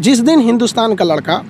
जिस दिन हिंदुस्तान का लड़का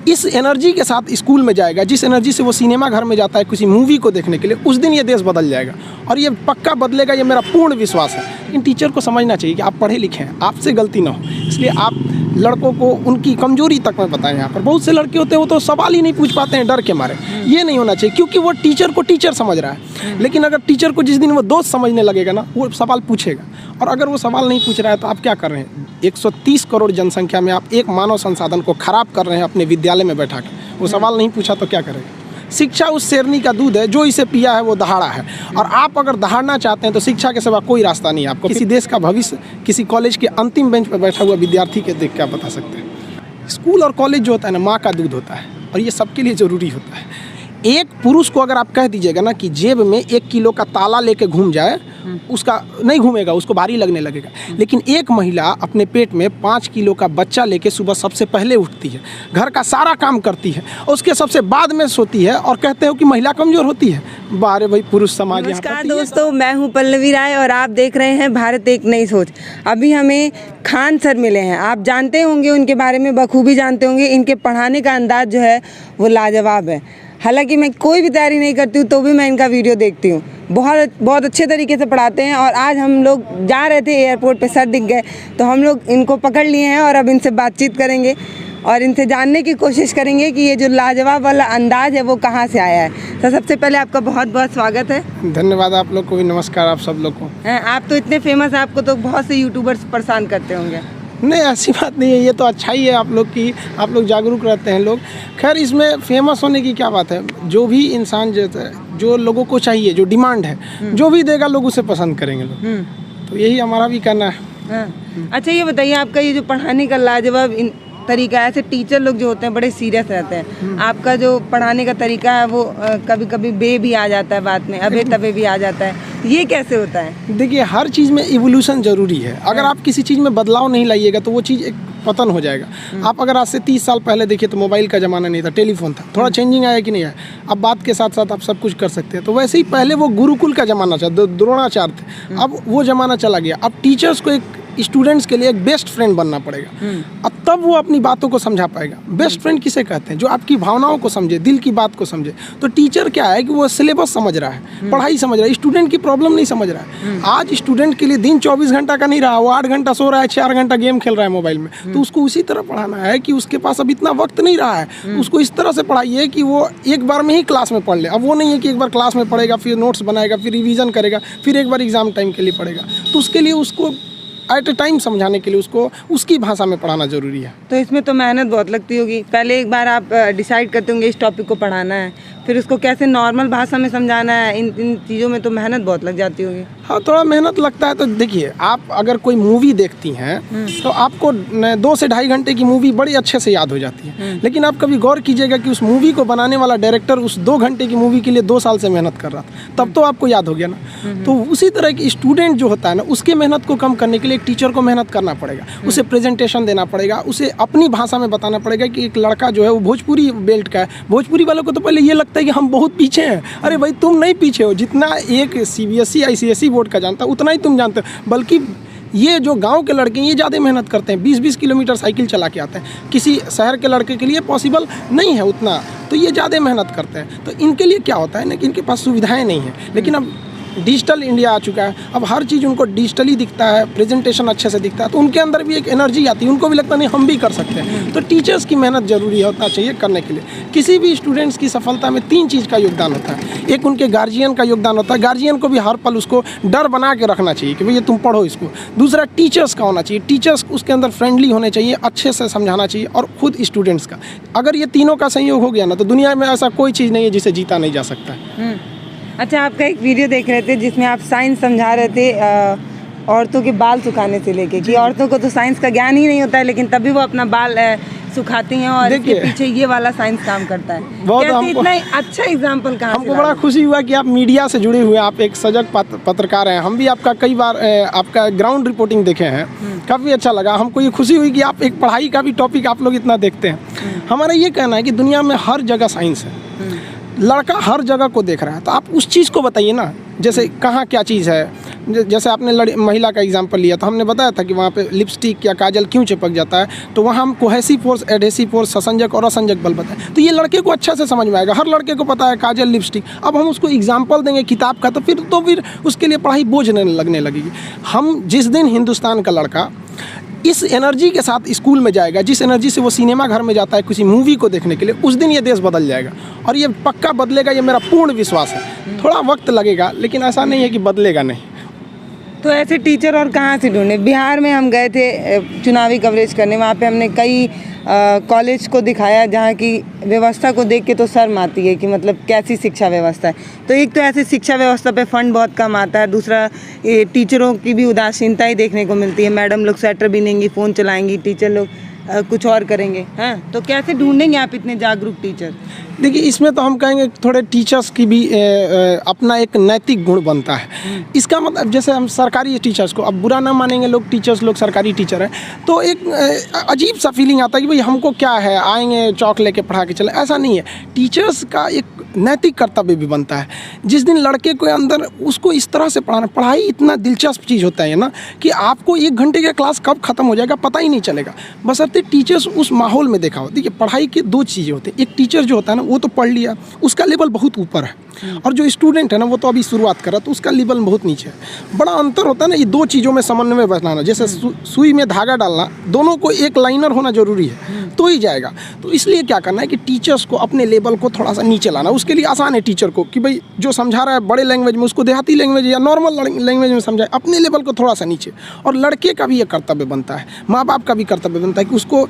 इस एनर्जी के साथ स्कूल में जाएगा, जिस एनर्जी से वो सिनेमा घर में जाता है किसी मूवी को देखने के लिए, उस दिन ये देश बदल जाएगा और ये पक्का बदलेगा, ये मेरा पूर्ण विश्वास है। लेकिन टीचर को समझना चाहिए कि आप पढ़े लिखे हैं, आपसे गलती ना हो, इसलिए आप लड़कों को उनकी कमजोरी तक में बताएं। यहाँ पर बहुत से लड़के होते हैं वो तो सवाल ही नहीं पूछ पाते हैं डर के मारे। ये नहीं होना चाहिए, क्योंकि वो टीचर को टीचर समझ रहा है। लेकिन अगर टीचर को जिस दिन वो दोस्त समझने लगेगा ना, वो सवाल पूछेगा। और अगर वो सवाल नहीं पूछ रहा है तो आप क्या कर रहे हैं? 130 करोड़ जनसंख्या में आप एक मानव संसाधन को खराब कर रहे हैं अपने विद्यालय में बैठा के। वो सवाल नहीं पूछा तो क्या करेगा? शिक्षा उस शेरनी का दूध है, जो इसे पिया है वो दहाड़ा है। और आप अगर दहाड़ना चाहते हैं तो शिक्षा के सिवा कोई रास्ता नहीं है आपको। किसी देश का भविष्य किसी कॉलेज के अंतिम बेंच पर बैठा हुआ विद्यार्थी के देख क्या बता सकते हैं। स्कूल और कॉलेज जो होता है ना, माँ का दूध होता है और ये सबके लिए ज़रूरी होता है। एक पुरुष को अगर आप कह दीजिएगा ना कि जेब में 1 किलो का ताला लेके घूम जाए, उसका नहीं घूमेगा, उसको भारी लगने लगेगा। लेकिन एक महिला अपने पेट में 5 किलो का बच्चा लेके सुबह सबसे पहले उठती है, घर का सारा काम करती है, उसके सबसे बाद में सोती है, और कहते हो कि महिला कमजोर होती है। बारे भाई पुरुष समाज। नमस्कार दोस्तों, मैं हूं पल्लवी राय और आप देख रहे हैं भारत एक नई सोच। अभी हमें खान सर मिले हैं। आप जानते होंगे, उनके बारे में बखूबी जानते होंगे। इनके पढ़ाने का अंदाज जो है वो लाजवाब है। हालांकि मैं कोई भी तैयारी नहीं करती हूँ तो भी मैं इनका वीडियो देखती हूँ। बहुत अच्छे तरीके से पढ़ाते हैं। और आज हम लोग जा रहे थे एयरपोर्ट पे, सर दिख गए तो हम लोग इनको पकड़ लिए हैं और अब इनसे बातचीत करेंगे और इनसे जानने की कोशिश करेंगे कि ये जो लाजवाब वाला अंदाज है वो कहाँ से आया है। तो सबसे पहले आपका बहुत बहुत स्वागत है। धन्यवाद आप लोग को भी, नमस्कार आप सब लोग को। आप तो इतने फेमस हैं, आपको तो बहुत से यूट्यूबर्स परेशान करते होंगे। नहीं, ऐसी बात नहीं है, ये तो अच्छा ही है आप लोग की, आप लोग जागरूक रहते हैं लोग। खैर इसमें फेमस होने की क्या बात है? जो भी इंसान जो लोगों को चाहिए, जो डिमांड है, जो भी देगा लोग उसे पसंद करेंगे लोग। तो यही हमारा भी कहना है। अच्छा ये बताइए, आपका ये जो पढ़ाने का लाजवाब तरीका है, ऐसे टीचर लोग जो होते हैं बड़े सीरियस रहते हैं, आपका जो पढ़ाने का तरीका है वो कभी कभी बे भी आ जाता है बात में, अबे तबे भी आ जाता है, ये कैसे होता है? देखिए, हर चीज़ में इवोल्यूशन ज़रूरी है। अगर आप किसी चीज़ में बदलाव नहीं लाइएगा तो वो चीज़ एक पतन हो जाएगा। आप अगर आज से 30 साल पहले देखिए तो मोबाइल का ज़माना नहीं था, टेलीफोन था, थोड़ा चेंजिंग आया कि नहीं आया? अब बात के साथ साथ आप सब कुछ कर सकते हैं। तो वैसे ही पहले वो गुरुकुल का ज़माना था, द्रोणाचार्य थे, अब वो ज़माना चला गया। अब टीचर्स को एक स्टूडेंट्स के लिए एक बेस्ट फ्रेंड बनना पड़ेगा, अब तब वो अपनी बातों को समझा पाएगा। बेस्ट फ्रेंड किसे कहते हैं? जो आपकी भावनाओं को समझे, दिल की बात को समझे। तो टीचर क्या है कि वो सिलेबस समझ रहा है, पढ़ाई समझ रहा है, स्टूडेंट की प्रॉब्लम नहीं समझ रहा है। आज स्टूडेंट के लिए दिन 24 घंटा का नहीं रहा, वो 8 घंटा सो रहा है, 4 घंटा गेम खेल रहा है मोबाइल में। तो उसको उसी तरह पढ़ाना है कि उसके पास अब इतना वक्त नहीं रहा है, उसको इस तरह से पढ़ाइए कि वो एक बार में ही क्लास में पढ़ ले। अब वो नहीं है कि एक बार क्लास में पढ़ेगा, फिर नोट्स बनाएगा, फिर रिवीजन करेगा, फिर एक बार एग्जाम टाइम के लिए पढ़ेगा। तो उसके लिए उसको एट ए टाइम समझाने के लिए उसको उसकी भाषा में पढ़ाना जरूरी है। तो इसमें तो मेहनत बहुत लगती होगी। पहले एक बार आप डिसाइड करते होंगे इस टॉपिक को पढ़ाना है, फिर उसको कैसे नॉर्मल भाषा में समझाना है, इन चीज़ों में तो मेहनत बहुत लग जाती होगी। हाँ, थोड़ा मेहनत लगता है। तो देखिए, आप अगर कोई मूवी देखती हैं तो आपको 2 से ढाई घंटे की मूवी बड़ी अच्छे से याद हो जाती है। लेकिन आप कभी गौर कीजिएगा कि उस मूवी को बनाने वाला डायरेक्टर उस 2 घंटे की मूवी के लिए 2 साल से मेहनत कर रहा था, तब तो आपको याद हो गया ना। तो उसी तरह की स्टूडेंट जो होता है ना, उसके मेहनत को कम करने के लिए एक टीचर को मेहनत करना पड़ेगा, उसे प्रेजेंटेशन देना पड़ेगा, उसे अपनी भाषा में बताना पड़ेगा कि एक लड़का जो है वो भोजपुरी बेल्ट का है। भोजपुरी वालों को तो पहले ये लगता है कि हम बहुत पीछे हैं। अरे भाई, तुम नहीं पीछे हो, जितना एक CBSE ICSE बोर्ड का जानता है उतना ही तुम जानते हो। बल्कि ये जो गांव के लड़के हैं ये ज़्यादा मेहनत करते हैं, 20-20 किलोमीटर साइकिल चला के आते हैं। किसी शहर के लड़के के लिए पॉसिबल नहीं है उतना, तो ये ज़्यादा मेहनत करते हैं। तो इनके लिए क्या होता है ना कि इनके पास सुविधाएं नहीं हैं। लेकिन अब डिजिटल इंडिया आ चुका है, अब हर चीज़ उनको डिजिटली दिखता है, प्रेजेंटेशन अच्छे से दिखता है, तो उनके अंदर भी एक एनर्जी आती है, उनको भी लगता नहीं हम भी कर सकते हैं। तो टीचर्स की मेहनत जरूरी होता चाहिए करने के लिए। किसी भी स्टूडेंट्स की सफलता में 3 चीज़ का योगदान होता है। एक उनके गार्जियन का योगदान होता है, गार्जियन को भी हर पल उसको डर बना के रखना चाहिए कि भैया तुम पढ़ो इसको। दूसरा टीचर्स का होना चाहिए, टीचर्स उसके अंदर फ्रेंडली होने चाहिए, अच्छे से समझाना चाहिए, और खुद स्टूडेंट्स का। अगर ये तीनों का संयोग हो गया ना तो दुनिया में ऐसा कोई चीज़ नहीं है जिसे जीता नहीं जा सकता है। अच्छा, आपका एक वीडियो देख रहे थे जिसमें आप साइंस समझा रहे थे औरतों के बाल सुखाने से लेके, कि औरतों को तो साइंस का ज्ञान ही नहीं होता है लेकिन तभी वो अपना बाल सुखाती हैं और इसके पीछे ये वाला साइंस काम करता है। कैसे इतना अच्छा एग्जाम्पल कहाँ से? हमको बड़ा खुशी हुआ कि आप मीडिया से जुड़े हुए, आप एक सजग पत्रकार हैं। हम भी आपका कई बार आपका ग्राउंड रिपोर्टिंग देखे हैं, काफ़ी अच्छा लगा। हमको ये खुशी हुई कि आप एक पढ़ाई का भी टॉपिक आप लोग इतना देखते हैं। हमारा ये कहना है कि दुनिया में हर जगह साइंस है, लड़का हर जगह को देख रहा है, तो आप उस चीज़ को बताइए ना। जैसे कहाँ क्या चीज़ है, जैसे आपने महिला का एग्जांपल लिया, तो हमने बताया था कि वहाँ पे लिपस्टिक या काजल क्यों चिपक जाता है, तो वहाँ हम कोहेसिव फोर्स, एडहेसिव फोर्स, ससंजक और असंजक बल बताएं, तो ये लड़के को अच्छे से समझ में आएगा। हर लड़के को पता है काजल, लिपस्टिक। अब हम उसको एग्जाम्पल देंगे किताब का, तो फिर उसके लिए पढ़ाई बोझ लगने लगेगी। हम जिस दिन हिंदुस्तान का लड़का इस एनर्जी के साथ स्कूल में जाएगा, जिस एनर्जी से वो सिनेमा घर में जाता है किसी मूवी को देखने के लिए, उस दिन ये देश बदल जाएगा। और ये पक्का बदलेगा, ये मेरा पूर्ण विश्वास है। थोड़ा वक्त लगेगा, लेकिन ऐसा नहीं है कि बदलेगा नहीं। तो ऐसे टीचर और कहाँ से ढूंढे? बिहार में हम गए थे चुनावी कवरेज करने, वहाँ पे हमने कई कॉलेज को दिखाया जहाँ की व्यवस्था को देख के तो शर्म आती है कि मतलब कैसी शिक्षा व्यवस्था है। तो एक तो ऐसे शिक्षा व्यवस्था पे फंड बहुत कम आता है, दूसरा ये टीचरों की भी उदासीनता ही देखने को मिलती है। मैडम लोग स्वेटर बिनेंगी, फ़ोन चलाएंगी, टीचर लोग कुछ और करेंगे। हाँ, तो कैसे ढूंढेंगे आप इतने जागरूक टीचर? देखिए, इसमें तो हम कहेंगे थोड़े टीचर्स की भी अपना एक नैतिक गुण बनता है। इसका मतलब जैसे हम सरकारी टीचर्स को, अब बुरा ना मानेंगे लोग, टीचर्स लोग सरकारी टीचर हैं, तो एक अजीब सा फीलिंग आता है कि भाई हमको क्या है, आएंगे चौक लेके पढ़ा के चले। ऐसा नहीं है। टीचर्स का एक नैतिक कर्तव्य भी बनता है। जिस दिन लड़के के अंदर उसको इस तरह से पढ़ाना, पढ़ाई इतना दिलचस्प चीज़ होता है ना कि आपको 1 घंटे का क्लास कब खत्म हो जाएगा पता ही नहीं चलेगा, बशर्ते टीचर्स उस माहौल में देखा हो। देखिए, पढ़ाई की 2 चीज़ें होती हैं। एक टीचर जो होता है ना, वो तो पढ़ लिया, उसका लेवल बहुत ऊपर है, और जो स्टूडेंट है ना, वो तो अभी शुरुआत कर रहा है, तो उसका लेवल बहुत नीचे है। बड़ा अंतर होता है ना ये 2 चीज़ों में समन्वय बनाना। जैसे सुई में धागा डालना, दोनों को एक लाइनर होना जरूरी है, तो ही जाएगा। तो इसलिए क्या करना है कि टीचर्स को अपने लेवल को थोड़ा सा नीचे लाना। उसके लिए आसान है टीचर को कि भाई जो समझा रहा है बड़े लैंग्वेज में, उसको देहाती लैंग्वेज या नॉर्मल लैंग्वेज में समझाए, अपने लेवल को थोड़ा सा नीचे। और लड़के का भी ये कर्तव्य बनता है, माँ बाप का भी कर्तव्य बनता है कि उसको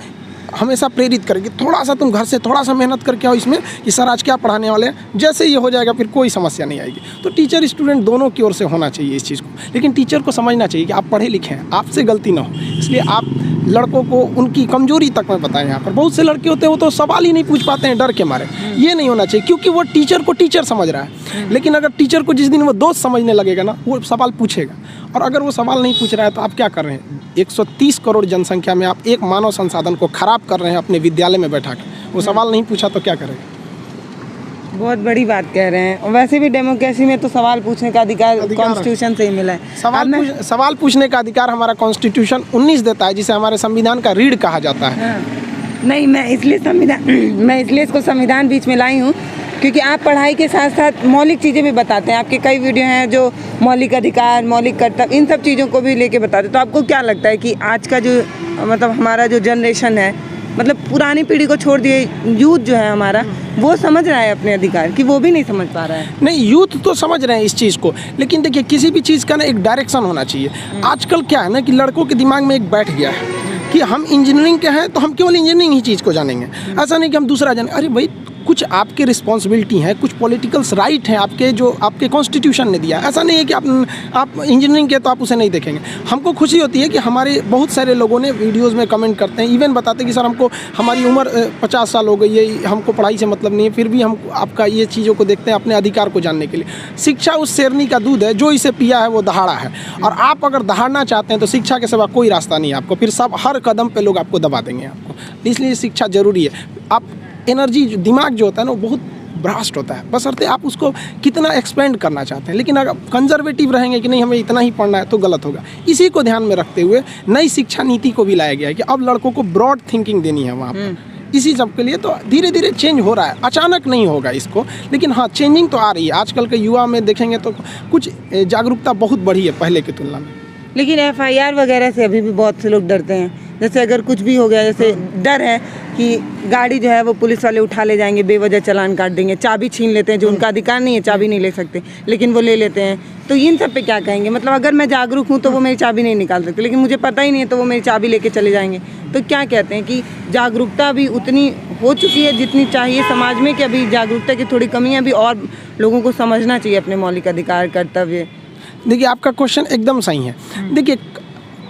हमेशा प्रेरित करेगी, थोड़ा सा तुम घर से थोड़ा सा मेहनत करके आओ इसमें कि सर आज क्या पढ़ाने वाले हैं। जैसे ये हो जाएगा फिर कोई समस्या नहीं आएगी। तो टीचर स्टूडेंट दोनों की ओर से होना चाहिए इस चीज़ को। लेकिन टीचर को समझना चाहिए कि आप पढ़े लिखे हैं, आपसे गलती ना हो, इसलिए आप लड़कों को उनकी कमजोरी तक में बताएं। यहाँ पर बहुत से लड़के होते हैं वो तो सवाल ही नहीं पूछ पाते हैं डर के मारे। ये नहीं होना चाहिए, क्योंकि वो टीचर को टीचर समझ रहा है। लेकिन अगर टीचर को जिस दिन वो दोस्त समझने लगेगा ना, वो सवाल पूछेगा। और अगर वो सवाल नहीं पूछ रहा है तो आप क्या कर रहे हैं? 130 करोड़ जनसंख्या में आप एक मानव संसाधन को खराब कर रहे हैं अपने विद्यालय में बैठा के। वो सवाल नहीं पूछा तो क्या करेगा? बहुत बड़ी बात कह रहे हैं। और वैसे भी डेमोक्रेसी में तो सवाल पूछने का अधिकार कॉन्स्टिट्यूशन से ही मिला है। सवाल पूछने का अधिकार हमारा कॉन्स्टिट्यूशन 19 देता है, जिसे हमारे संविधान का रीढ़ कहा जाता है। नहीं, मैं इसलिए इसको संविधान बीच में लाई हूँ क्योंकि आप पढ़ाई के साथ साथ मौलिक चीज़ें भी बताते हैं। आपके कई वीडियो हैं जो मौलिक अधिकार, मौलिक कर्तव्य, इन सब चीज़ों को भी लेके बताते हैं। तो आपको क्या लगता है कि आज का जो मतलब हमारा जो जनरेशन है, मतलब पुरानी पीढ़ी को छोड़ दिए, यूथ जो है हमारा, वो समझ रहा है अपने अधिकार कि वो भी नहीं समझ पा रहा है? नहीं, यूथ तो समझ रहे हैं इस चीज़ को, लेकिन देखिए किसी भी चीज़ का ना एक डायरेक्शन होना चाहिए। आजकल क्या है ना कि लड़कों के दिमाग में एक बैठ गया है कि हम इंजीनियरिंग के हैं तो हम केवल इंजीनियरिंग ही चीज़ को जानेंगे, ऐसा नहीं कि हम दूसरा जाने। अरे भाई, कुछ आपके रिस्पॉन्सिबिलिटी हैं, कुछ पॉलिटिकल्स राइट हैं आपके, जो आपके कॉन्स्टिट्यूशन ने दिया। ऐसा नहीं है कि आप इंजीनियरिंग के तो आप उसे नहीं देखेंगे। हमको खुशी होती है कि हमारे बहुत सारे लोगों ने वीडियोस में कमेंट करते हैं, इवन बताते हैं कि सर हमको हमारी उम्र 50 साल हो गई है, हमको पढ़ाई से मतलब नहीं है, फिर भी हम आपका ये चीज़ों को देखते हैं अपने अधिकार को जानने के लिए। शिक्षा उस शेरनी का दूध है, जो इसे पिया है वो दहाड़ा है। और आप अगर दहाड़ना चाहते हैं तो शिक्षा के सिवा कोई रास्ता नहीं है आपको, फिर सब हर कदम पे लोग आपको दबा देंगे आपको। इसलिए शिक्षा जरूरी है। आप एनर्जी, दिमाग जो होता है ना, वो बहुत ब्रास्ट होता है, बशर्ते आप उसको कितना एक्सपेंड करना चाहते हैं। लेकिन अगर कंजर्वेटिव रहेंगे कि नहीं हमें इतना ही पढ़ना है, तो गलत होगा। इसी को ध्यान में रखते हुए नई शिक्षा नीति को भी लाया गया है कि अब लड़कों को ब्रॉड थिंकिंग देनी है वहाँ पर। इसी सब के लिए तो धीरे धीरे चेंज हो रहा है, अचानक नहीं होगा इसको, लेकिन हाँ चेंजिंग तो आ रही है। आजकल के युवा में देखेंगे तो कुछ जागरूकता बहुत बढ़ी है पहले की तुलना में। लेकिन FIR वगैरह से अभी भी बहुत से लोग डरते हैं। जैसे अगर कुछ भी हो गया, जैसे डर है कि गाड़ी जो है वो पुलिस वाले उठा ले जाएंगे, बेवजह चालान काट देंगे, चाबी छीन लेते हैं, जो उनका अधिकार नहीं है, चाबी नहीं ले सकते, लेकिन वो ले लेते हैं। तो इन सब पे क्या कहेंगे? मतलब अगर मैं जागरूक हूँ तो वो मेरी चाबी नहीं निकाल सकते, लेकिन मुझे पता ही नहीं है तो वो मेरी चाबी लेके चले जाएंगे। तो क्या कहते हैं कि जागरूकता भी उतनी हो चुकी है जितनी चाहिए समाज में, कि अभी जागरूकता की थोड़ी कमी है, अभी और लोगों को समझना चाहिए अपने मौलिक अधिकार, कर्तव्य? देखिए, आपका क्वेश्चन एकदम सही है। देखिए,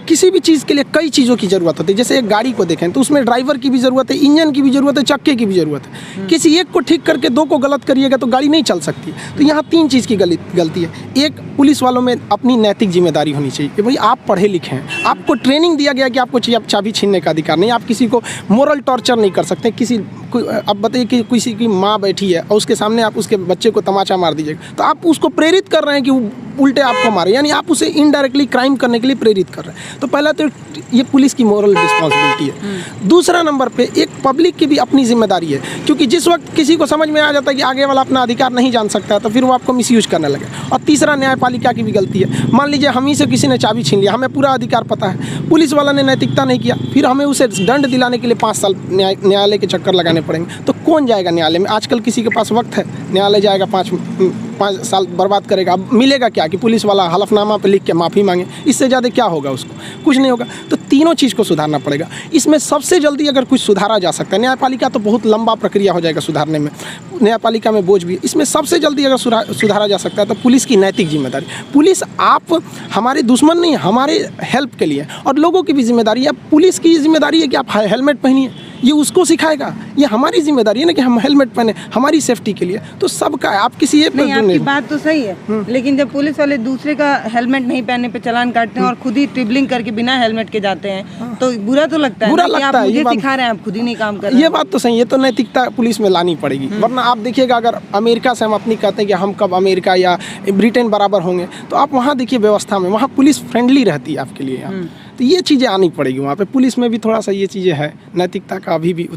किसी भी चीज़ के लिए कई चीज़ों की ज़रूरत होती है। जैसे एक गाड़ी को देखें तो उसमें ड्राइवर की भी ज़रूरत है, इंजन की भी ज़रूरत है, चक्के की भी ज़रूरत है। किसी एक को ठीक करके 2 को गलत करिएगा तो गाड़ी नहीं चल सकती। तो यहाँ 3 चीज़ की गलती है। एक, पुलिस वालों में अपनी नैतिक जिम्मेदारी होनी चाहिए कि भाई आप पढ़े लिखे हैं, आपको ट्रेनिंग दिया गया कि आपको चाबी छीनने का अधिकार नहीं, आप किसी को मोरल टॉर्चर नहीं कर सकते, किसी अब बताइए कि किसी की माँ बैठी है और उसके सामने आप उसके बच्चे को तमाचा मार दीजिएगा, तो आप उसको प्रेरित कर रहे हैं कि वो उल्टे आपको मारे, यानी आप उसे इनडायरेक्टली क्राइम करने के लिए प्रेरित कर रहे हैं। तो पहला तो ये पुलिस की मोरल रिस्पॉन्सिबिलिटी है। दूसरा नंबर पे एक पब्लिक की भी अपनी जिम्मेदारी है, क्योंकि जिस वक्त किसी को समझ में आ जाता है कि आगे वाला अपना अधिकार नहीं जान सकता है, तो फिर वो आपको मिसयूज करने लगे। और तीसरा, न्यायपालिका की भी गलती है। मान लीजिए हम ही से किसी ने चाबी छीन लिया, हमें पूरा अधिकार पता है, पुलिस वाला ने नैतिकता नहीं किया, फिर हमें उसे दंड दिलाने के लिए 5 साल न्यायालय के चक्कर लगाने पड़ेंगे। तो कौन जाएगा न्यायालय में? आजकल किसी के पास वक्त है? न्यायालय जाएगा 5 साल बर्बाद करेगा। अब मिलेगा क्या कि पुलिस वाला हलफनामा पे लिख के माफ़ी मांगे? इससे ज़्यादा क्या होगा उसको? कुछ नहीं होगा। तो तीनों चीज़ को सुधारना पड़ेगा। इसमें सबसे जल्दी अगर कुछ सुधारा जा सकता है, न्यायपालिका तो बहुत लंबा प्रक्रिया हो जाएगा सुधारने में, न्यायपालिका में बोझ भी। इसमें सबसे जल्दी अगर सुधारा जा सकता है तो पुलिस की नैतिक जिम्मेदारी। पुलिस आप हमारे दुश्मन नहीं, हमारे हेल्प के लिए। और लोगों की भी जिम्मेदारी है। पुलिस की जिम्मेदारी है कि आप हेलमेट पहनिए, ये उसको सिखाएगा। ये हमारी जिम्मेदारी है ना कि हम हेलमेट पहने, हमारी सेफ्टी के लिए। तो सबका है, आप किसी एक नहीं, आपकी बात तो सही है, लेकिन जब पुलिस वाले दूसरे का हेलमेट नहीं पहनने पे चालान काटते हैं और खुद ही ट्रिबलिंग करके बिना हेलमेट के जाते हैं, तो बुरा तो लगता है। बुरा ना कि लगता आप है, मुझे ये बात- सिखा रहे हैं, आप खुद ही नहीं काम कर रहे हैं। ये बात तो सही है। तो नैतिकता पुलिस में लानी पड़ेगी। वरना आप देखिएगा, अगर अमेरिका से हम अपनी कहते हैं कि हम कब अमेरिका या ब्रिटेन बराबर होंगे, तो आप वहाँ देखिए व्यवस्था में, वहाँ पुलिस फ्रेंडली रहती है आपके लिए यहाँ। तो ये चीज़ें आनी पड़ेगी वहाँ पे। पुलिस में भी थोड़ा सा ये चीज़ें है, नैतिकता का अभी भी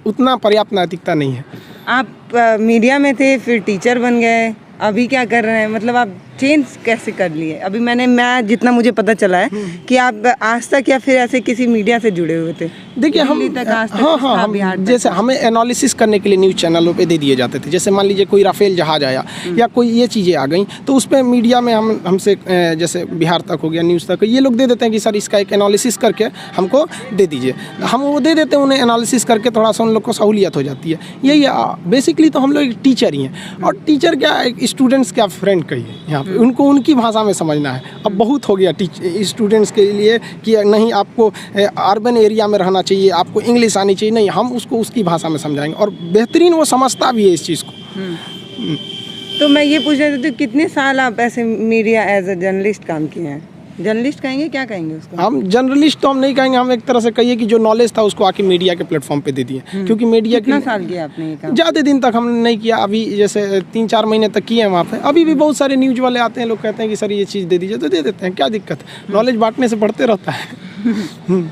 उतना पर्याप्त नैतिकता नहीं है। आप मीडिया में थे, फिर टीचर बन गए, अभी क्या कर रहे हैं? मतलब आप चेंज कैसे कर लिए? अभी मैं जितना मुझे पता चला है कि आप आज तक या फिर ऐसे किसी मीडिया से जुड़े हुए थे। देखिए हम हम जैसे हमें एनालिसिस करने के लिए न्यूज़ चैनलों पे दे दिए जाते थे। जैसे मान लीजिए कोई राफेल जहाज आया या कोई ये चीज़ें आ गई, तो उस पर मीडिया में हमसे जैसे बिहार तक हो गया, न्यूज़ तक, ये लोग दे देते हैं कि सर इसका एक एनालिसिस करके हमको दे दीजिए। हम वो दे देते हैं उन्हें, एनालिसिस करके थोड़ा सा उन लोग को सहूलियत हो जाती है। यही बेसिकली तो हम लोग एक टीचर ही हैं। और टीचर क्या, एक स्टूडेंट्स क्या फ्रेंड कहिए यहाँ पे, उनको उनकी भाषा में समझना है। अब बहुत हो गया स्टूडेंट्स के लिए कि नहीं आपको अर्बन एरिया में रहना चाहिए, आपको इंग्लिश आनी चाहिए। नहीं, हम उसको उसकी भाषा में समझाएंगे और बेहतरीन वो समझता भी है इस चीज़ को। तो मैं ये पूछ रही थी, कितने साल आप ऐसे मीडिया एज ए जर्नलिस्ट काम किए हैं? जर्नलिस्ट कहेंगे, क्या कहेंगे उसको? हम जर्नलिस्ट तो हम नहीं कहेंगे, हम एक तरह से कहिए कि जो नॉलेज था उसको आके मीडिया के प्लेटफॉर्म पे दे दिए। क्योंकि मीडिया कितना साल किया आपने ये काम? ज़्यादा दिन तक हमने नहीं किया। अभी जैसे 3-4 महीने तक किए हैं वहाँ पे। अभी भी बहुत सारे न्यूज़ वाले आते हैं, लोग कहते हैं कि सर ये चीज़ दे दीजिए, तो दे देते हैं। क्या दिक्कत है? नॉलेज बांटने से बढ़ते रहता है।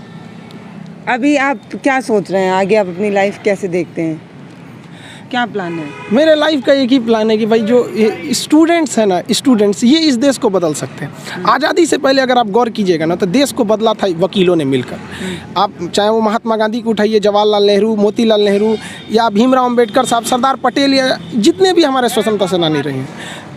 अभी आप क्या सोच रहे हैं आगे? आप अपनी लाइफ कैसे देखते हैं? क्या प्लान है? मेरे लाइफ का एक ही प्लान है कि भाई जो स्टूडेंट्स हैं ना, स्टूडेंट्स ये इस देश को बदल सकते हैं। आज़ादी से पहले अगर आप गौर कीजिएगा ना, तो देश को बदला था वकीलों ने मिलकर। आप चाहे वो महात्मा गांधी को उठाइए, जवाहरलाल नेहरू, मोतीलाल नेहरू या भीमराव अंबेडकर साहब, सरदार पटेल या जितने भी हमारे स्वतंत्रता सेनानी रहे हैं,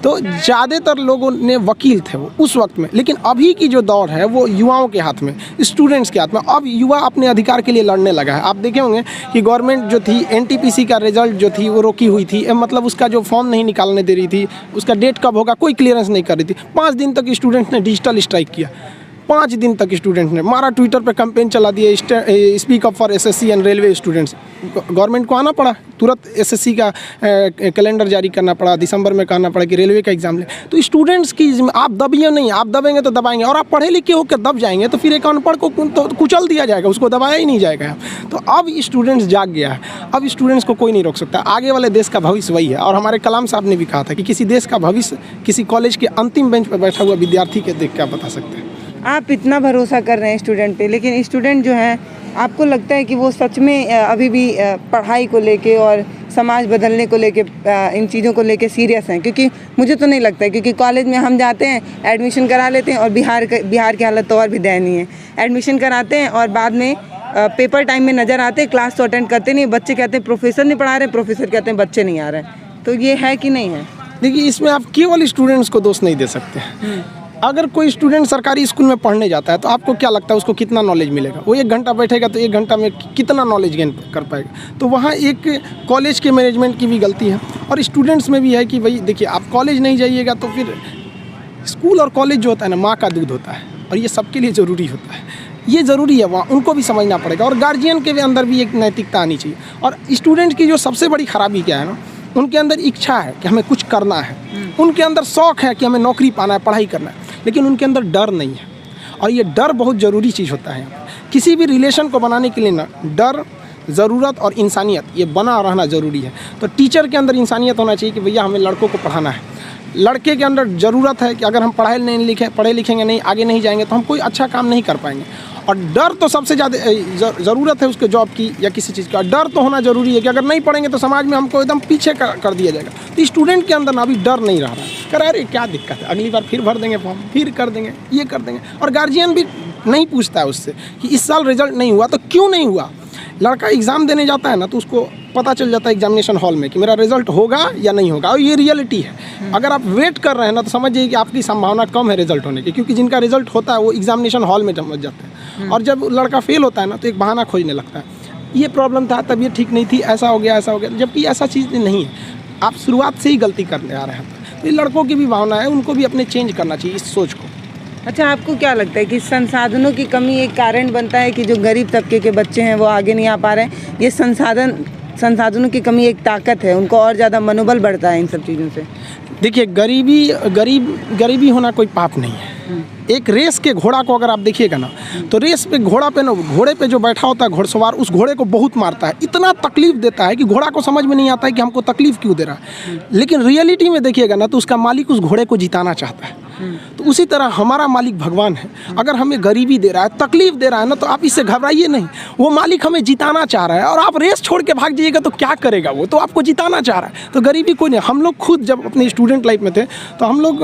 तो ज़्यादातर लोगों ने वकील थे वो उस वक्त में। लेकिन अभी की जो दौर है वो युवाओं के हाथ में, स्टूडेंट्स के हाथ में। अब युवा अपने अधिकार के लिए लड़ने लगा है। आप देखे होंगे कि गवर्नमेंट जो थी, एनटीपीसी का रिजल्ट जो थी वो रोकी हुई थी, मतलब उसका जो फॉर्म नहीं निकालने दे रही थी, उसका डेट कब होगा कोई क्लियरेंस नहीं कर रही थी। 5 दिन तक स्टूडेंट्स ने डिजिटल स्ट्राइक किया। 5 दिन तक स्टूडेंट ने मारा, ट्विटर पे कैंपेन चला दिए, speak up for SSC and railway students. Government को आना पड़ा, तुरंत एसएससी का कैलेंडर जारी करना पड़ा, दिसंबर में कहना पड़ा कि रेलवे का एग्जाम ले। तो स्टूडेंट्स की आप दबिए नहीं, आप दबेंगे तो दबाएंगे, और आप पढ़े लिखे होकर दब जाएंगे तो फिर एक अनपढ़ को तो कुचल दिया जाएगा, उसको दबाया ही नहीं जाएगा। तो अब स्टूडेंट्स जाग गया है, अब स्टूडेंट्स को कोई नहीं रोक सकता। आगे वाले देश का भविष्य वही है। और हमारे कलाम साहब ने भी कहा था कि किसी देश का भविष्य किसी कॉलेज के अंतिम बेंच पर बैठा हुआ विद्यार्थी के देख क्या बता सकते हैं। आप इतना भरोसा कर रहे हैं स्टूडेंट पे, लेकिन स्टूडेंट जो है, आपको लगता है कि वो सच में अभी भी पढ़ाई को लेके और समाज बदलने को लेके, इन चीज़ों को लेके सीरियस हैं? क्योंकि मुझे तो नहीं लगता है, क्योंकि कॉलेज में हम जाते हैं, एडमिशन करा लेते हैं, और बिहार की हालत तो और भी दयनीय है। एडमिशन कराते हैं और बाद में पेपर टाइम में नज़र आते हैं, क्लास तो अटेंड करते नहीं। बच्चे कहते हैं प्रोफेसर नहीं पढ़ा रहे, प्रोफेसर कहते हैं बच्चे नहीं आ रहे। तो ये है कि नहीं है? देखिए, इसमें आप केवल स्टूडेंट्स को दोष नहीं दे सकते। अगर कोई स्टूडेंट सरकारी स्कूल में पढ़ने जाता है तो आपको क्या लगता है उसको कितना नॉलेज मिलेगा? वो 1 घंटा बैठेगा तो 1 घंटा में कितना नॉलेज गेन कर पाएगा? तो वहाँ एक कॉलेज के मैनेजमेंट की भी गलती है और स्टूडेंट्स में भी है कि भाई देखिए, आप कॉलेज नहीं जाइएगा तो फिर स्कूल और कॉलेज जो होता है ना, माँ का दूध होता है, और ये सबके लिए ज़रूरी होता है। ये ज़रूरी है, वहाँ उनको भी समझना पड़ेगा। और गार्जियन के भी अंदर भी एक नैतिकता आनी चाहिए। और स्टूडेंट की जो सबसे बड़ी खराबी क्या है ना, उनके अंदर इच्छा है कि हमें कुछ करना है, उनके अंदर शौक़ है कि हमें नौकरी पाना है, पढ़ाई करना है, लेकिन उनके अंदर डर नहीं है। और ये डर बहुत ज़रूरी चीज़ होता है। किसी भी रिलेशन को बनाने के लिए ना, डर ज़रूरत और इंसानियत ये बना रहना ज़रूरी है। तो टीचर के अंदर इंसानियत होना चाहिए कि भैया हमें लड़कों को पढ़ाना है। लड़के के अंदर ज़रूरत है कि अगर हम पढ़े लिखेंगे नहीं, आगे नहीं जाएंगे तो हम कोई अच्छा काम नहीं कर पाएंगे। और डर तो सबसे ज़्यादा ज़रूरत है उसके जॉब की या किसी चीज़ का, डर तो होना ज़रूरी है कि अगर नहीं पढ़ेंगे तो समाज में हमको एकदम पीछे कर दिया जाएगा। तो स्टूडेंट के अंदर ना अभी डर नहीं रह रहा है, कह अरे क्या दिक्कत है, अगली बार फिर भर देंगे फॉर्म, फिर कर देंगे, ये कर देंगे। और गार्जियन भी नहीं पूछता है उससे कि इस साल रिजल्ट नहीं हुआ तो क्यों नहीं हुआ। लड़का एग्ज़ाम देने जाता है ना तो उसको पता चल जाता है एग्जामिनेशन हॉल में कि मेरा रिजल्ट होगा या नहीं होगा, और ये रियलिटी है। अगर आप वेट कर रहे हैं ना तो समझिए कि आपकी संभावना कम है रिजल्ट होने की, क्योंकि जिनका रिजल्ट होता है वो एग्जामिनेशन हॉल में समझ जाते हैं। और जब लड़का फेल होता है ना तो एक बहाना खोजने लगता है, ये प्रॉब्लम था, तबीयत ठीक नहीं थी, ऐसा हो गया, जबकि ऐसा चीज़ नहीं है। आप शुरुआत से ही गलती करने आ रहे हैं। तो ये लड़कों की भी भावना है, उनको भी अपने चेंज करना चाहिए इस सोच को। अच्छा, आपको क्या लगता है कि संसाधनों की कमी एक कारण बनता है कि जो गरीब तबके के बच्चे हैं वो आगे नहीं आ पा रहे हैं? ये संसाधनों की कमी एक ताकत है, उनको और ज़्यादा मनोबल बढ़ता है इन सब चीज़ों से? देखिए, गरीबी होना कोई पाप नहीं है। एक रेस के घोड़ा को अगर आप देखिएगा ना तो रेस पे घोड़े पे जो बैठा होता है घोड़सवार, उस घोड़े को बहुत मारता है, इतना तकलीफ देता है कि घोड़ा को समझ में नहीं आता है कि हमको तकलीफ क्यों दे रहा है। लेकिन रियलिटी में देखिएगा ना तो उसका मालिक उस घोड़े को जिताना चाहता है। तो उसी तरह हमारा मालिक भगवान है। अगर हमें गरीबी दे रहा है, तकलीफ दे रहा है ना, तो आप इससे घबराइए नहीं। वो मालिक हमें जिताना चाह रहा है, और आप रेस छोड़ के भाग जाइएगा तो क्या करेगा वो, तो आपको जिताना चाह रहा है। तो गरीबी कोई नहीं। हम लोग खुद जब अपने स्टूडेंट लाइफ में थे तो हम लोग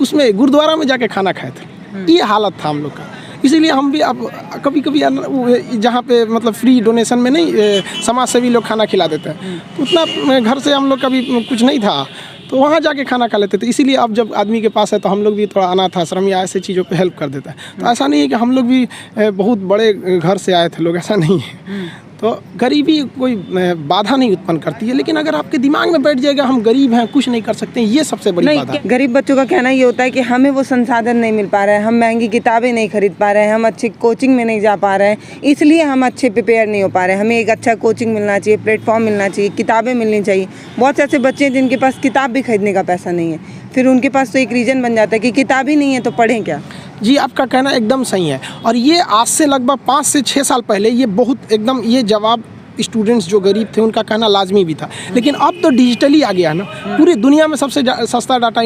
उसमें गुरुद्वारा में जाके खाना खाए थे, ये हालत था हम लोग का। इसीलिए हम भी अब कभी जहाँ पे मतलब फ्री डोनेशन में नहीं, समाज सेवी लोग खाना खिला देते हैं, तो उतना घर से हम लोग कभी कुछ नहीं था तो वहाँ जाके खाना खा लेते थे। इसीलिए अब जब आदमी के पास है तो हम लोग भी थोड़ा अनाथ आश्रम या ऐसे चीज़ों पे हेल्प कर देता है। तो ऐसा नहीं है कि हम लोग भी बहुत बड़े घर से आए थे लोग, ऐसा नहीं है। तो गरीबी कोई बाधा नहीं उत्पन्न करती है, लेकिन अगर आपके दिमाग में बैठ जाएगा हम गरीब हैं, कुछ नहीं कर सकते हैं, ये सबसे बड़ी बाधा है। गरीब बच्चों का कहना ये होता है कि हमें वो संसाधन नहीं मिल पा रहा है, हम महंगी किताबें नहीं खरीद पा रहे हैं, हम अच्छी कोचिंग में नहीं जा पा रहे हैं, इसलिए हम अच्छे प्रिपेयर नहीं हो पा रहे हैं। हमें एक अच्छा कोचिंग मिलना चाहिए, प्लेटफॉर्म मिलना चाहिए, किताबें मिलनी चाहिए। बहुत से ऐसे बच्चे हैं जिनके पास किताब भी खरीदने का पैसा नहीं है, फिर उनके पास तो एक रीज़न बन जाता है कि किताब ही नहीं है तो पढ़ें क्या। जी, आपका कहना एकदम सही है। और ये आज से लगभग 5 से 6 साल पहले ये बहुत एकदम ये जवाब स्टूडेंट्स जो गरीब थे उनका कहना लाजमी भी था। लेकिन अब तो डिजिटली आ गया ना, पूरी दुनिया में सबसे सस्ता डाटा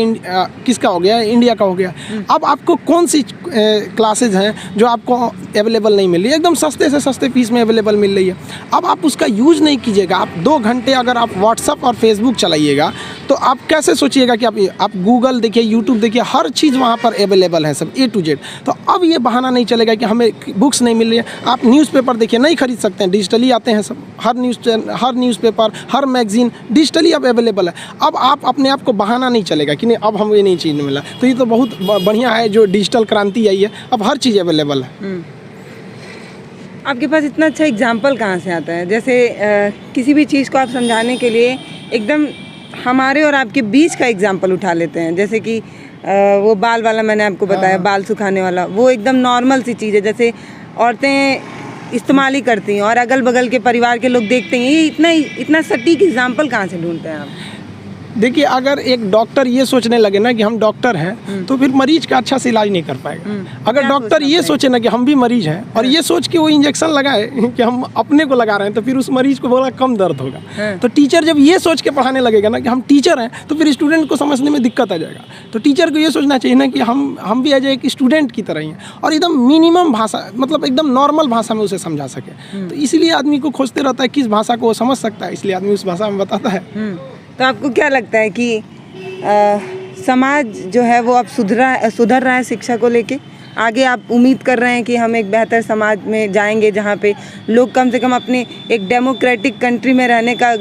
किसका हो गया? इंडिया का हो गया। अब आपको कौन सी क्लासेज हैं जो आपको अवेलेबल नहीं मिल रही है, एकदम सस्ते से सस्ते फीस में अवेलेबल मिल रही है। अब आप उसका यूज़ नहीं कीजिएगा। आप 2 घंटे अगर आप व्हाट्सअप और फेसबुक चलाइएगा तो आप कैसे सोचिएगा कि आप गूगल देखिए, यूट्यूब देखिए, हर चीज़ वहाँ पर अवेलेबल है, सब A to Z। तो अब ये बहाना नहीं चलेगा कि हमें बुक्स नहीं मिल रही है। आप न्यूज़पेपर देखिए, नहीं खरीद सकते हैं, डिजिटली आते हैं सब। हर न्यूज़पेपर, हर मैगजीन डिजिटली अब अवेलेबल है। अब आप अपने आप को बहाना नहीं चलेगा कि नहीं अब हमें नहीं चीज़ मिला। तो ये तो बहुत बढ़िया है जो डिजिटल क्रांति आई है, अब हर चीज़ अवेलेबल है। आपके पास इतना अच्छा एग्जाम्पल कहाँ से आता है? जैसे किसी भी चीज़ को आप समझाने के लिए एकदम हमारे और आपके बीच का एग्जाम्पल उठा लेते हैं। जैसे कि वो बाल वाला मैंने आपको बताया, बाल सुखाने वाला, वो एकदम नॉर्मल सी चीज़ है, जैसे औरतें इस्तेमाल ही करती हैं और अगल बगल के परिवार के लोग देखते हैं। ये इतना सटीक एग्जाम्पल कहाँ से ढूंढते हैं आप? देखिए, अगर एक डॉक्टर ये सोचने लगे ना कि हम डॉक्टर हैं तो फिर मरीज का अच्छा से इलाज नहीं कर पाएगा। अगर डॉक्टर ये सोचे ना कि हम भी मरीज हैं और ये सोच के वो इंजेक्शन लगाए कि हम अपने को लगा रहे हैं तो फिर उस मरीज को बड़ा कम दर्द होगा। तो टीचर जब ये सोच के पढ़ाने लगेगा ना कि हम टीचर हैं तो फिर स्टूडेंट को समझने में दिक्कत आ जाएगा। तो टीचर को ये सोचना चाहिए ना कि हम भी एज एक स्टूडेंट की तरह ही हैं और एकदम मिनिमम भाषा, मतलब एकदम नॉर्मल भाषा में उसे समझा सके। तो इसीलिए आदमी को खोजते रहता है किस भाषा को वो समझ सकता है, इसलिए आदमी उस भाषा में बताता है। तो आपको क्या लगता है कि समाज जो है वो अब सुधर रहा है शिक्षा को लेके? आगे आप उम्मीद कर रहे हैं कि हम एक बेहतर समाज में जाएंगे जहाँ पे लोग कम से कम अपने एक डेमोक्रेटिक कंट्री में रहने का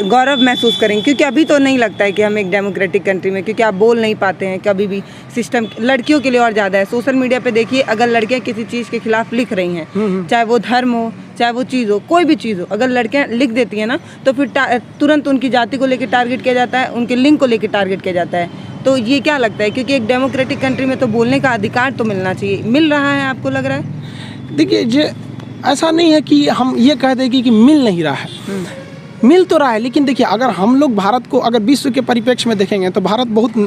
गौरव महसूस करेंगे? क्योंकि अभी तो नहीं लगता है कि हम एक डेमोक्रेटिक कंट्री में, क्योंकि आप बोल नहीं पाते हैं कभी भी। सिस्टम लड़कियों के लिए और ज़्यादा है। सोशल मीडिया पे देखिए, अगर लड़कियाँ किसी चीज़ के खिलाफ लिख रही हैं, चाहे वो धर्म हो, चाहे वो चीज़ हो, कोई भी चीज़ हो, अगर लड़कियाँ लिख देती हैं ना तो फिर तुरंत उनकी जाति को लेकर टारगेट किया जाता है, उनके लिंग को लेकर टारगेट किया जाता है। तो ये क्या लगता है? क्योंकि एक डेमोक्रेटिक कंट्री में तो बोलने का अधिकार तो मिलना चाहिए। मिल रहा है आपको लग रहा है? देखिए, ऐसा नहीं है कि हम ये कह देंगे कि मिल नहीं रहा है। मिल तो रहा है, लेकिन देखिए अगर हम लोग भारत को अगर विश्व के परिप्रेक्ष्य में देखेंगे तो भारत बहुत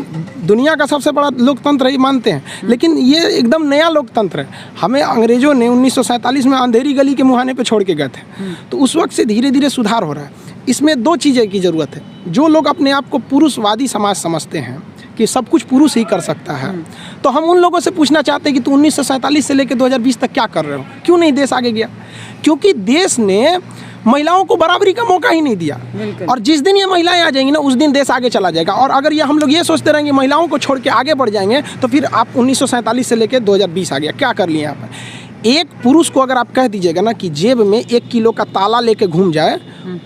दुनिया का सबसे बड़ा लोकतंत्र ही मानते हैं, लेकिन ये एकदम नया लोकतंत्र है। हमें अंग्रेजों ने 1947 में अंधेरी गली के मुहाने पे छोड़ के गए थे, तो उस वक्त से धीरे धीरे सुधार हो रहा है। इसमें दो चीज़ें की ज़रूरत है। जो लोग अपने आप को पुरुषवादी समाज समझते हैं कि सब कुछ पुरुष ही कर सकता है, तो हम उन लोगों से पूछना चाहते हैं कि तू 1947 से लेकर 2020 तक क्या कर रहे हो, क्यों नहीं देश आगे गया? क्योंकि देश ने महिलाओं को बराबरी का मौका ही नहीं दिया, और जिस दिन ये महिलाएं आ जाएंगी ना उस दिन देश आगे चला जाएगा। और अगर ये हम लोग ये सोचते रहेंगे महिलाओं को छोड़ के आगे बढ़ जाएंगे, तो फिर आप 1947 से लेकर 2020 आ गया, क्या कर लिए यहाँ पर? एक पुरुष को अगर आप कह दीजिएगा ना कि जेब में 1 किलो का ताला लेके घूम जाए,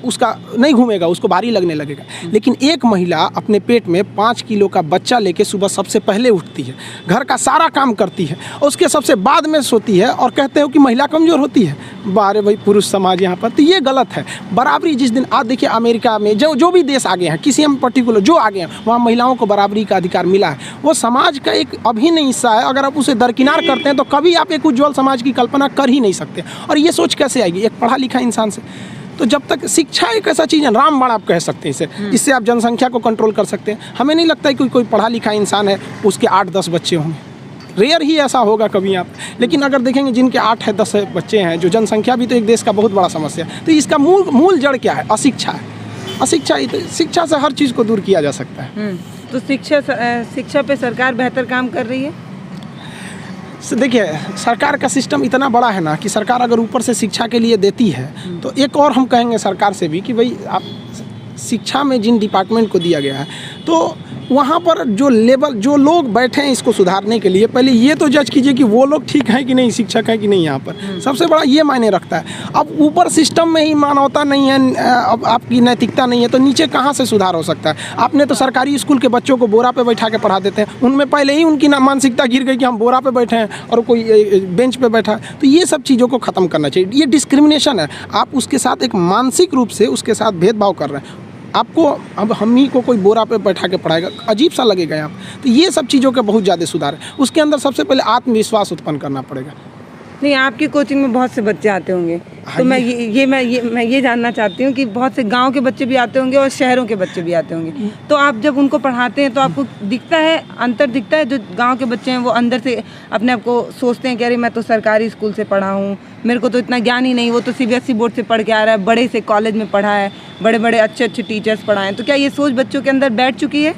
उसका नहीं घूमेगा, उसको भारी लगने लगेगा। लेकिन एक महिला अपने पेट में 5 किलो का बच्चा लेके सुबह सबसे पहले उठती है, घर का सारा काम करती है, उसके सबसे बाद में सोती है, और कहते हो कि महिला कमज़ोर होती है। बारे भाई पुरुष समाज यहाँ पर, तो ये गलत है। बराबरी जिस दिन आप देखिए अमेरिका में जो भी देश आगे हैं, किसी हम पर्टिकुलर जो आगे हैं, वहाँ महिलाओं को बराबरी का अधिकार मिला है। वो समाज का एक अभिन्न हिस्सा है। अगर आप उसे दरकिनार करते हैं तो कभी आप एक उज्ज्वल समाज की कल्पना कर ही नहीं सकते। और ये सोच कैसे आएगी एक पढ़ा लिखा इंसान से? तो जब तक शिक्षा एक ऐसा चीज़ है, रामबाण आप कह सकते हैं इसे, इससे आप जनसंख्या को कंट्रोल कर सकते हैं। हमें नहीं लगता है कि कोई पढ़ा लिखा इंसान है उसके 8-10 बच्चे होंगे, रेयर ही ऐसा होगा कभी आप। लेकिन अगर देखेंगे जिनके 8 है 10 बच्चे हैं, जो जनसंख्या भी तो एक देश का बहुत बड़ा समस्या है। तो इसका मूल जड़ क्या है? अशिक्षा है। अशिक्षा ही तो, शिक्षा से हर चीज़ को दूर किया जा सकता है। तो शिक्षा पे सरकार बेहतर काम कर रही है? देखिए सरकार का सिस्टम इतना बड़ा है ना कि सरकार अगर ऊपर से शिक्षा के लिए देती है, तो एक और हम कहेंगे सरकार से भी कि भाई आप शिक्षा में जिन डिपार्टमेंट को दिया गया है, तो वहाँ पर जो लोग बैठे हैं इसको सुधारने के लिए, पहले ये तो जज कीजिए कि वो लोग ठीक हैं कि नहीं, शिक्षक है कि नहीं। यहाँ पर सबसे बड़ा ये मायने रखता है। अब ऊपर सिस्टम में ही मानवता नहीं है, अब आपकी नैतिकता नहीं है, तो नीचे कहाँ से सुधार हो सकता है? आपने तो सरकारी स्कूल के बच्चों को बोरा पे बैठा के पढ़ा देते हैं, उनमें पहले ही उनकी मानसिकता गिर गई कि हम बोरा पे बैठे हैं और कोई बेंच पे बैठा है। तो ये सब चीज़ों को ख़त्म करना चाहिए। ये डिस्क्रिमिनेशन है, आप उसके साथ एक मानसिक रूप से उसके साथ भेदभाव कर रहे हैं। आपको अब हम ही को कोई बोरा पे बैठा के पढ़ाएगा, अजीब सा लगेगा यहाँ। तो ये सब चीज़ों का बहुत ज़्यादा सुधार है। उसके अंदर सबसे पहले आत्मविश्वास उत्पन्न करना पड़ेगा। नहीं, आपकी कोचिंग में बहुत से बच्चे आते होंगे, तो मैं ये जानना चाहती हूँ कि बहुत से गांव के बच्चे भी आते होंगे और शहरों के बच्चे भी आते होंगे। तो आप जब उनको पढ़ाते हैं तो आपको दिखता है, अंतर दिखता है? जो गांव के बच्चे हैं वो अंदर से अपने आप को सोचते हैं कि अरे मैं तो सरकारी स्कूल से पढ़ा हूँ, मेरे को तो इतना ज्ञान ही नहीं, वो तो CBSE बोर्ड से पढ़ के आ रहा है, बड़े से कॉलेज में पढ़ा है, बड़े बड़े अच्छे टीचर्स पढ़ाए हैं। तो क्या ये सोच बच्चों के अंदर बैठ चुकी है?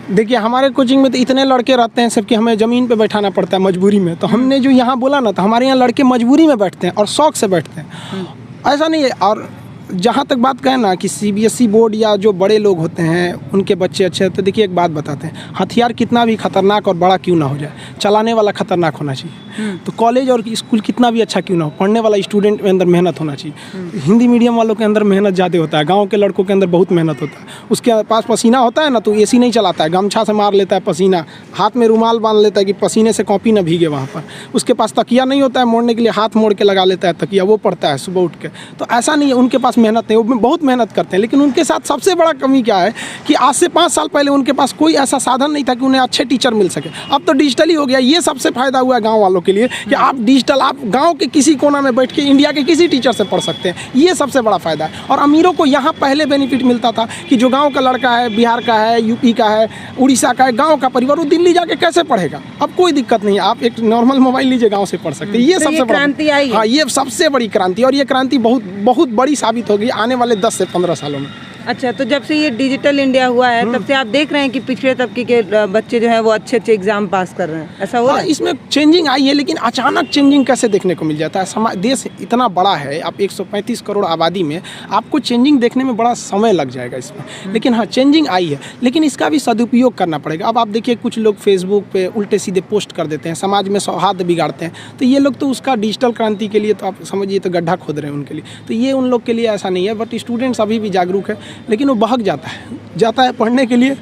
देखिए हमारे कोचिंग में तो इतने लड़के रहते हैं सब कि हमें ज़मीन पे बैठाना पड़ता है मजबूरी में। तो हमने जो यहाँ बोला ना, तो हमारे यहाँ लड़के मजबूरी में बैठते हैं और शौक़ से बैठते हैं, ऐसा नहीं है। और जहाँ तक बात कहें ना कि CBSE बोर्ड या जो बड़े लोग होते हैं उनके बच्चे अच्छे हैं, तो देखिए एक बात बताते हैं, हथियार कितना भी खतरनाक और बड़ा क्यों ना हो जाए, चलाने वाला खतरनाक होना चाहिए। तो कॉलेज और स्कूल कितना भी अच्छा क्यों ना हो, पढ़ने वाला स्टूडेंट के अंदर मेहनत होना चाहिए। हिंदी मीडियम वालों के अंदर मेहनत ज़्यादा होता है, गाँव के लड़कों के अंदर बहुत मेहनत होता है। उसके पास पसीना होता है ना, तो AC नहीं चलाता है, गमछा से मार लेता है पसीना, हाथ में रुमाल बांध लेता है कि पसीने से कॉपी ना भीगे वहाँ पर। उसके पास तकिया नहीं होता है मोड़ने के लिए, हाथ मोड़ के लगा लेता है तकिया, वो पढ़ता है सुबह उठ के। तो ऐसा नहीं है उनके पास मेहनत नहीं, वो बहुत मेहनत करते हैं। लेकिन उनके साथ सबसे बड़ा कमी क्या है कि आज से 5 साल पहले उनके पास कोई ऐसा साधन नहीं था कि उन्हें अच्छे टीचर मिल सके। अब तो डिजिटली हो गया। ये सबसे फ़ायदा हुआ है गाँव वालों के लिए कि आप डिजिटल, आप गाँव के किसी कोना में बैठ के इंडिया के किसी टीचर से पढ़ सकते हैं। ये सबसे बड़ा फ़ायदा है। और अमीरों को यहाँ पहले बेनिफिट मिलता था कि जो गाँव का लड़का है, बिहार का है, यूपी का है, उड़ीसा का है, गाँव का परिवार, वो दिल्ली जाके कैसे पढ़ेगा? अब कोई दिक्कत नहीं है, आप एक नॉर्मल मोबाइल लीजिए, गाँव से पढ़ सकते हैं। ये सबसे बड़ी क्रांति आई। हाँ, ये सबसे बड़ी क्रांति, और ये क्रांति बहुत बड़ी साबित होगी आने वाले 10 से 15 सालों में। अच्छा, तो जब से ये डिजिटल इंडिया हुआ है तब से आप देख रहे हैं कि पिछड़े तबके के बच्चे जो हैं वो अच्छे एग्जाम पास कर रहे हैं, ऐसा हो रहा है? इसमें चेंजिंग आई है, लेकिन अचानक चेंजिंग कैसे देखने को मिल जाता है? देश इतना बड़ा है, आप 135 करोड़ आबादी में आपको चेंजिंग देखने में बड़ा समय लग जाएगा इसमें। लेकिन हाँ, चेंजिंग आई है, लेकिन इसका भी सदुपयोग करना पड़ेगा। अब आप देखिए कुछ लोग फेसबुक पे उल्टे सीधे पोस्ट कर देते हैं, समाज में सौहार्द बिगाड़ते हैं। तो ये लोग तो उसका डिजिटल क्रांति के लिए तो आप समझिए तो गड्ढा खोद रहे हैं उनके लिए। तो ये उन लोग के लिए ऐसा नहीं है, बट स्टूडेंट्स अभी भी जागरूक है, लेकिन वो बहक जाता है पढ़ने के लिए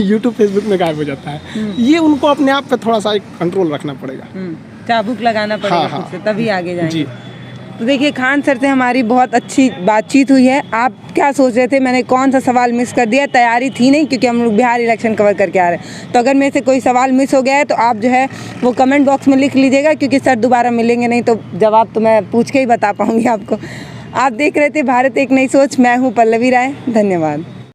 यूट्यूब फेसबुक में गायब हो जाता है। ये उनको अपने आप पे थोड़ा सा एक कंट्रोल रखना पड़ेगा, चाबुक लगाना पड़ेगा खुद से, तभी आगे जाएंगे जी। तो देखिए खान सर से हमारी बहुत अच्छी बातचीत हुई है। आप क्या सोच रहे थे? मैंने कौन सा सवाल मिस कर दिया? तैयारी थी नहीं, क्योंकि हम लोग बिहार इलेक्शन कवर करके आ रहे हैं। तो अगर मेरे से कोई सवाल मिस हो गया है तो आप जो है वो कमेंट बॉक्स में लिख लीजिएगा, क्योंकि सर दोबारा मिलेंगे नहीं तो जवाब तो मैं पूछ के ही बता पाऊँगी आपको। आप देख रहे थे भारत एक नई सोच। मैं हूँ पल्लवी राय। धन्यवाद।